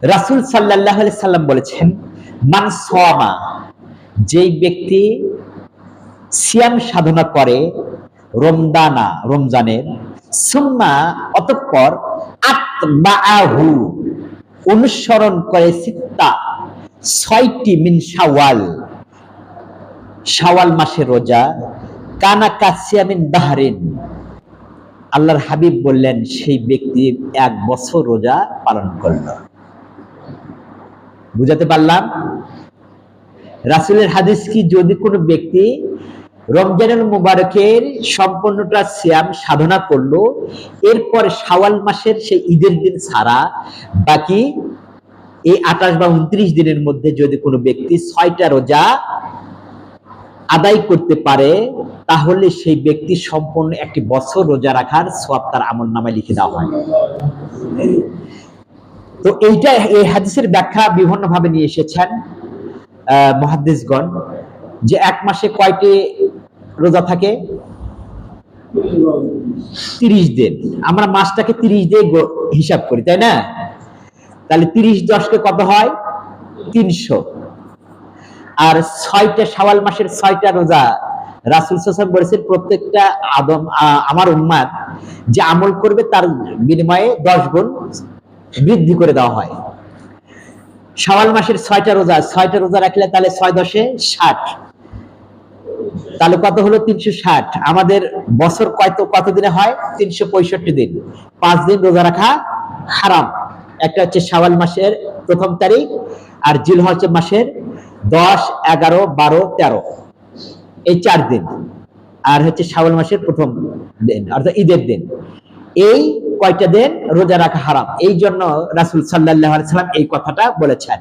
রাসূল সাল্লাল্লাহু আলাইহি সাল্লাম বলেছেন, মান সামা, যেই ব্যক্তি সিয়াম সাধনা করে রমজানের, সুম্মা অতঃপর আতবাআহু অনুসরণ করে সিত্তা 6টি মিন শাওয়াল মাসের রোজা, কানা কাসিয়ামিন দাহরিন, আল্লাহর হাবিব বললেন সেই ব্যক্তি 1 বছর রোজা পালন করল। বুঝাতে পারলাম? রাসূলের হাদিস কি, যদি কোনো ব্যক্তি রমজানুল মুবারকের সম্পূর্ণটা সিয়াম সাধনা করলো, এরপর শাওয়াল মাসের সেই ঈদের দিন ছাড়া বাকি এই 28 বা 29 দিনের মধ্যে যদি কোনো ব্যক্তি 6টা রোজা আদায় করতে পারে, তাহলে সেই ব্যক্তি সম্পূর্ণ 1 বছর রোজা রাখার সওয়াব তার আমলনামায় লিখে দেওয়া হয়। তো এই হাদিসের ব্যাখ্যা বিভিন্ন ভাবে নিয়ে এসেছেন মুহাদ্দিসগণ, যে 1 মাসে কয়টি রোজা থাকে? 30 দিন। আমরা মাসটাকে 30 দিয়ে হিসাব করি, তাই না? তাহলে 30 10 কত হয়? 300। আর 6টা শাওয়াল মাসের 6টা রোজা রাসূল সাল্লাল্লাহু আলাইহি ওয়াসাল্লাম বলেছেন, প্রত্যেকটা আমার উম্মত যে আমল করবে তার বিনিময়ে 10 গুণ বৃদ্ধি করে দেওয়া হয়। শাওয়াল মাসের 6টা রোজা রাখলে তাহলে 6 10 60, তাহলে কত হলো? 360। আমাদের বছর কত দিনে হয়? 365 দিন। 5 দিন রোজা রাখা হারাম। একটা হচ্ছে শাওয়াল মাসের 1ম তারিখ, আর জিলহজ মাসের 10 11 12 13, এই 4 দিন, আর হচ্ছে শাওয়াল মাসের 1ম দিন অর্থাৎ ঈদের দিন। এই কয়টা দিন রোজা রাখা হারাম। এই জন্য রাসূল সাল্লাল্লাহু আলাইহি ওয়াসাল্লাম এই কথাটা বলেছেন।